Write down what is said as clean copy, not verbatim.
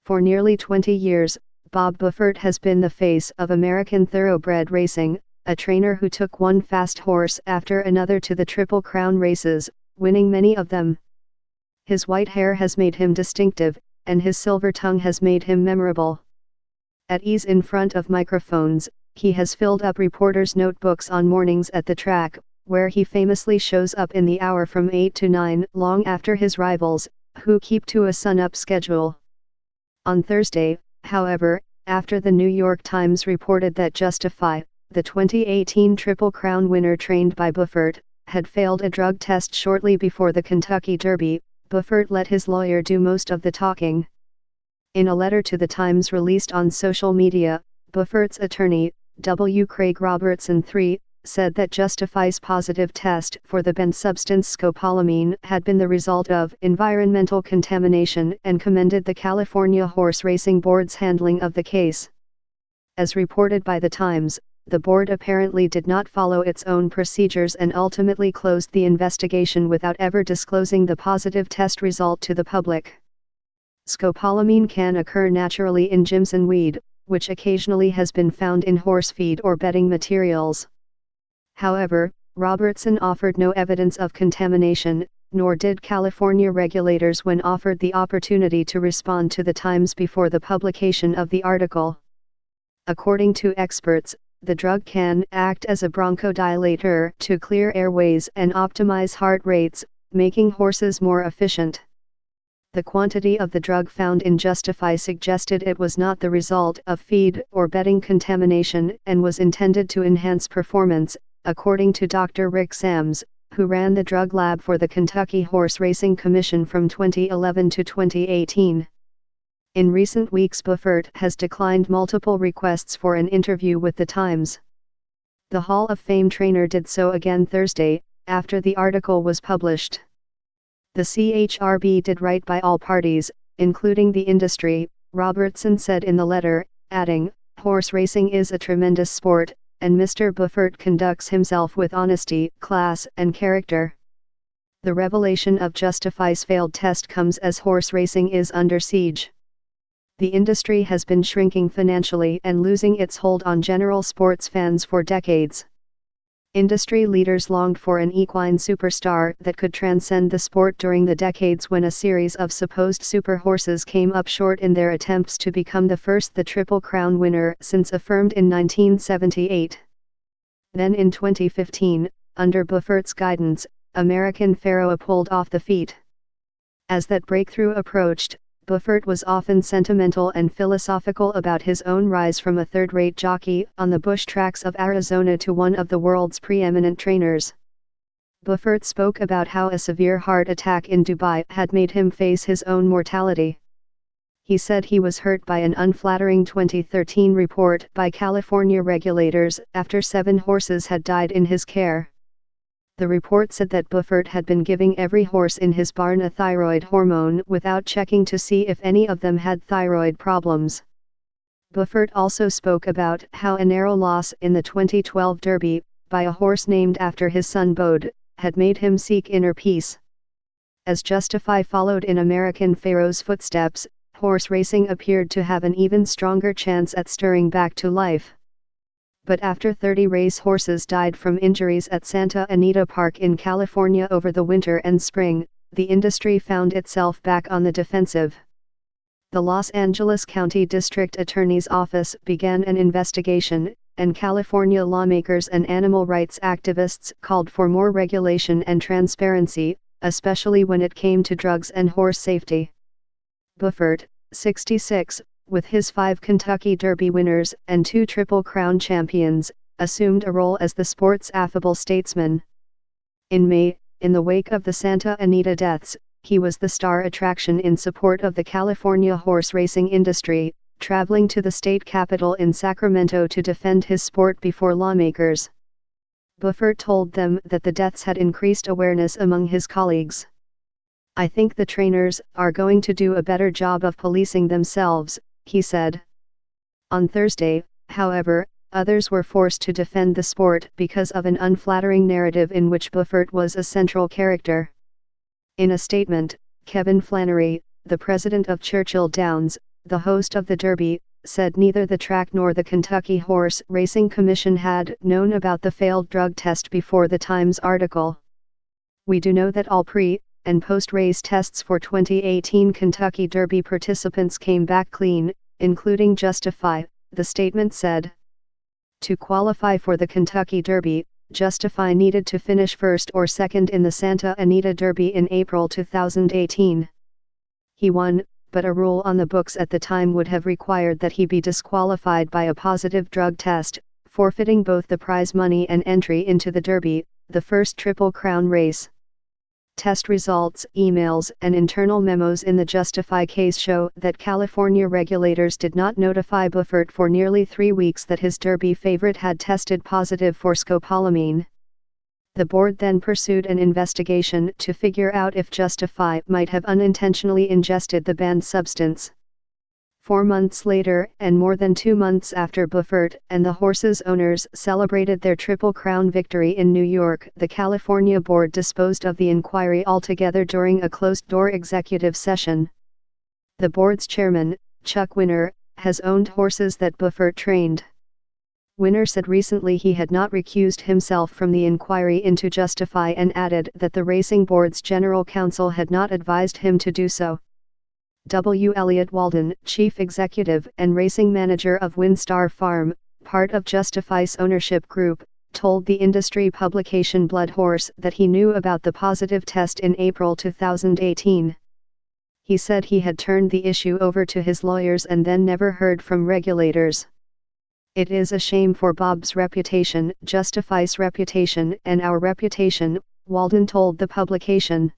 For nearly 20 years, Bob Baffert has been the face of American thoroughbred racing, a trainer who took one fast horse after another to the Triple Crown races, winning many of them. His white hair has made him distinctive, and his silver tongue has made him memorable. At ease in front of microphones, he has filled up reporters' notebooks on mornings at the track, where he famously shows up in the hour from 8 to 9, long after his rivals, who keep to a sun-up schedule. On Thursday, however, after the New York Times reported that Justify, the 2018 Triple Crown winner trained by Baffert, had failed a drug test shortly before the Kentucky Derby, Baffert let his lawyer do most of the talking. In a letter to the Times released on social media, Baffert's attorney, W. Craig Robertson III, said that Justify's positive test for the banned substance scopolamine had been the result of environmental contamination and commended the California Horse Racing Board's handling of the case. As reported by the Times, the board apparently did not follow its own procedures and ultimately closed the investigation without ever disclosing the positive test result to the public. Scopolamine can occur naturally in Jimson weed, which occasionally has been found in horse feed or bedding materials. However, Robertson offered no evidence of contamination, nor did California regulators when offered the opportunity to respond to the Times before the publication of the article. According to experts, the drug can act as a bronchodilator to clear airways and optimize heart rates, making horses more efficient. The quantity of the drug found in Justify suggested it was not the result of feed or bedding contamination and was intended to enhance performance, according to Dr. Rick Sams, who ran the drug lab for the Kentucky Horse Racing Commission from 2011 to 2018. In recent weeks, Baffert has declined multiple requests for an interview with the Times. The Hall of Fame trainer did so again Thursday, after the article was published. The CHRB did right by all parties, including the industry, Robertson said in the letter, adding, "Horse racing is a tremendous sport, and Mr. Baffert conducts himself with honesty, class, and character." The revelation of Justify's failed test comes as horse racing is under siege. The industry has been shrinking financially and losing its hold on general sports fans for decades. Industry leaders longed for an equine superstar that could transcend the sport during the decades when a series of supposed super horses came up short in their attempts to become the Triple Crown winner since affirmed in 1978. Then in 2015, under Baffert's guidance, American Pharoah pulled off the feat. As that breakthrough approached, Baffert was often sentimental and philosophical about his own rise from a third-rate jockey on the bush tracks of Arizona to one of the world's preeminent trainers. Baffert spoke about how a severe heart attack in Dubai had made him face his own mortality. He said he was hurt by an unflattering 2013 report by California regulators after 7 horses had died in his care. The report said that Baffert had been giving every horse in his barn a thyroid hormone without checking to see if any of them had thyroid problems. Baffert also spoke about how a narrow loss in the 2012 Derby, by a horse named after his son Bode, had made him seek inner peace. As Justify followed in American Pharoah's footsteps, horse racing appeared to have an even stronger chance at stirring back to life. But after 30 race horses died from injuries at Santa Anita Park in California over the winter and spring, the industry found itself back on the defensive. The Los Angeles County District Attorney's Office began an investigation, and California lawmakers and animal rights activists called for more regulation and transparency, especially when it came to drugs and horse safety. Baffert, 66, with his 5 Kentucky Derby winners and 2 Triple Crown champions, assumed a role as the sport's affable statesman. In May, in the wake of the Santa Anita deaths, he was the star attraction in support of the California horse racing industry, traveling to the state capitol in Sacramento to defend his sport before lawmakers. Baffert told them that the deaths had increased awareness among his colleagues. "I think the trainers are going to do a better job of policing themselves," he said. On Thursday, however, others were forced to defend the sport because of an unflattering narrative in which Baffert was a central character. In a statement, Kevin Flannery, the president of Churchill Downs, the host of the Derby, said neither the track nor the Kentucky Horse Racing Commission had known about the failed drug test before the Times article. "We do know that all pre- and post-race tests for 2018 Kentucky Derby participants came back clean, including Justify," the statement said. To qualify for the Kentucky Derby, Justify needed to finish first or second in the Santa Anita Derby in April 2018. He won, but a rule on the books at the time would have required that he be disqualified by a positive drug test, forfeiting both the prize money and entry into the Derby, the first Triple Crown race. Test results, emails, and internal memos in the Justify case show that California regulators did not notify Baffert for nearly 3 weeks that his Derby favorite had tested positive for scopolamine. The board then pursued an investigation to figure out if Justify might have unintentionally ingested the banned substance. 4 months later, and more than 2 months after Baffert and the horse's owners celebrated their Triple Crown victory in New York, the California board disposed of the inquiry altogether during a closed-door executive session. The board's chairman, Chuck Winner, has owned horses that Baffert trained. Winner said recently he had not recused himself from the inquiry into Justify and added that the racing board's general counsel had not advised him to do so. W. Elliott Walden, chief executive and racing manager of WinStar Farm, part of Justify's ownership group, told the industry publication Blood Horse that he knew about the positive test in April 2018. He said he had turned the issue over to his lawyers and then never heard from regulators. "It is a shame for Bob's reputation, Justify's reputation, and our reputation," Walden told the publication.